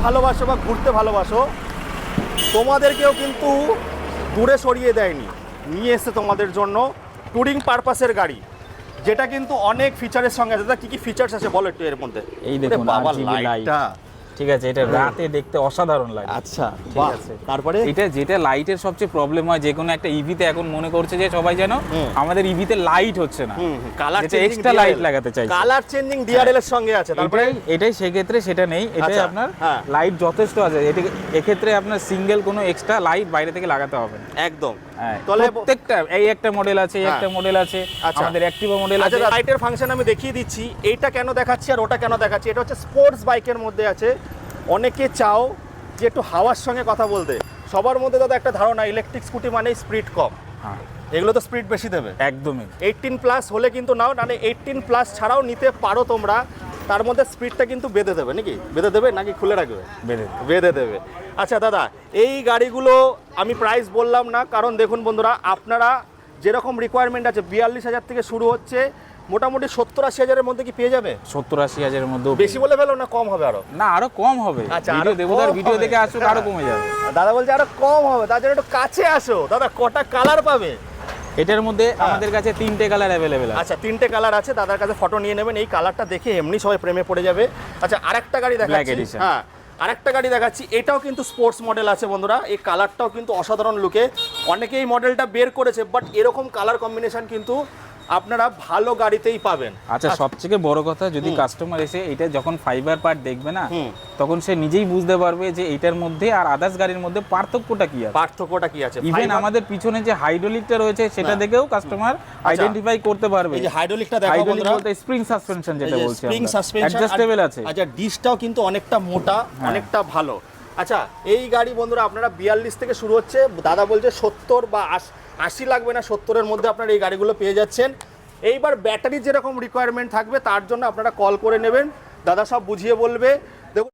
ভালোবাসো বা ঘুরতে ভালোবাসো, তোমাদেরকেও কিন্তু দূরে সরিয়ে দেয়নি, নিয়ে এসছে তোমাদের জন্য ট্যুরিং পারপাসের গাড়ি, যেটা কিন্তু অনেক ফিচারের সঙ্গে আছে। দাদা কি কি ফিচার্স আছে বলো একটু এর মধ্যে। এই দেখুন বাবা RGB লাইট, লাইটটা, ঠিক আছে, এটা রাতে দেখতে অসাধারণ লাগে। আচ্ছা ঠিক আছে। তারপরে এটা যেটা লাইটের সবচেয়ে প্রবলেম হয় যে কোনো একটা ইভিতে, এখন মনে করছে যে সবাই যেন আমাদের ইভিতে লাইট হচ্ছে না, কালার এক্সট্রা লাইট লাগাতে চাইছে, কালার চেঞ্জিং ডিআরএল এর সঙ্গে আছে। তারপরে এটাই সেক্ষেত্রে সেটা নেই, এটাই আচ্ছা, আপনার হ্যাঁ। লাইট যথেষ্ট আছে। এক্ষেত্রে আপনার সিঙ্গেল কোনো এক্সট্রা লাইট বাইরে থেকে লাগাতে হবে না। একদম। তাহলে প্রত্যেকটা এই একটা মডেল আছে, এই একটা মডেল আছে, আচ্ছা। আমাদের অ্যাক্টিভা মডেল আছে। আচ্ছা, লাইটের ফাংশন আমি দেখিয়ে দিচ্ছি, এইটা কেন দেখাচ্ছি আর ওটা কেন দেখাচ্ছি। এটা হচ্ছে স্পোর্টস বাইকের মধ্যে আছে। অনেকে চাও যে একটু হাওয়ার সঙ্গে কথা বলতে, সবার মধ্যে দাদা একটা ধারণা ইলেকট্রিক স্কুটি মানেই স্পিড কম, হ্যাঁ, এগুলো তো স্পিড বেশি দেবে। একদমই 18 প্লাস হলে কিন্তু নাও, মানে 18 প্লাস ছাড়াও নিতে পারো তোমরা, তার মধ্যে স্পিডটা কিন্তু বেঁধে দেবে নাকি, বেঁধে দেবে নাকি খুলে রাখবে, বেঁধে দেবে। আচ্ছা দাদা, এই গাড়িগুলো আমি প্রাইস বললাম না, কারণ দেখুন বন্ধুরা, আপনারা যেরকম রিকোয়ারমেন্ট আছে 42,000 থেকে শুরু হচ্ছে, মোটামুটি 70-80 হাজারের মধ্যে কি পেয়ে যাবে? 70-80 হাজারের মধ্যে বেশি বলে ফেলো না কম হবে আরো? না, আরো কম হবে। আচ্ছা, ভিডিও দেবদার ভিডিও দেখে আসুক, আরো কমে যাবে। দাদা বলছে আরো কম হবে, তার জন্য একটু কাছে আসো। দাদা কটা কালার পাবে এটার মধ্যে? আমাদের কাছে 3টে কালার অ্যাভেলেবেল আছে। আচ্ছা, 3টে কালার আছে, দাদার কাছে ফটো নিয়ে নেবেন। এই কালারটা দেখে এমনি সবাই প্রেমে পড়ে যাবে। আচ্ছা, আরেকটা গাড়ি দেখাচ্ছি, হ্যাঁ আরেকটা গাড়ি দেখাচ্ছি, এটাও কিন্তু স্পোর্টস মডেল আছে বন্ধুরা। এই কালারটাও কিন্তু অসাধারণ লুকে, অনেকে এই মডেলটা বের করেছে, বাট এরকম কালার কম্বিনেশন কিন্তু আপনারা ভালো গাড়িতেই পাবেন। আচ্ছা, সবথেকে বড় কথা, যদি কাস্টমার এসে এটা যখন ফাইবার পার্ট দেখবে না, তখন সে নিজেই বুঝতে পারবে যে এটার মধ্যে আর আদার্স গাড়ির মধ্যে পার্থক্যটা কি আছে। ইভেন আমাদের পিছনে যে হাইড্রোলিকটা রয়েছে সেটা দেখেও কাস্টমার আইডেন্টিফাই করতে পারবে। এই যে হাইড্রোলিকটা দেখো বন্ধুরা, বলতে স্প্রিং সাসপেনশন যেটা বলছি, স্প্রিং সাসপেনশন অ্যাডজাস্টেবল আছে। আচ্ছা, ডিসটাও কিন্তু অনেকটা মোটা, অনেকটা ভালো। আচ্ছা, এই গাড়ি বন্ধুরা আপনারা 42 থেকে শুরু হচ্ছে, দাদা বলছে 70 বা 80 লাগবে না, 70-এর মধ্যে আপনারা এই গাড়িগুলো পেয়ে যাচ্ছেন। এইবার ব্যাটারি যেরকম রিকোয়ারমেন্ট থাকবে তার জন্য আপনারা কল করে নেবেন, দাদা সব বুঝিয়ে বলবে। দেখুন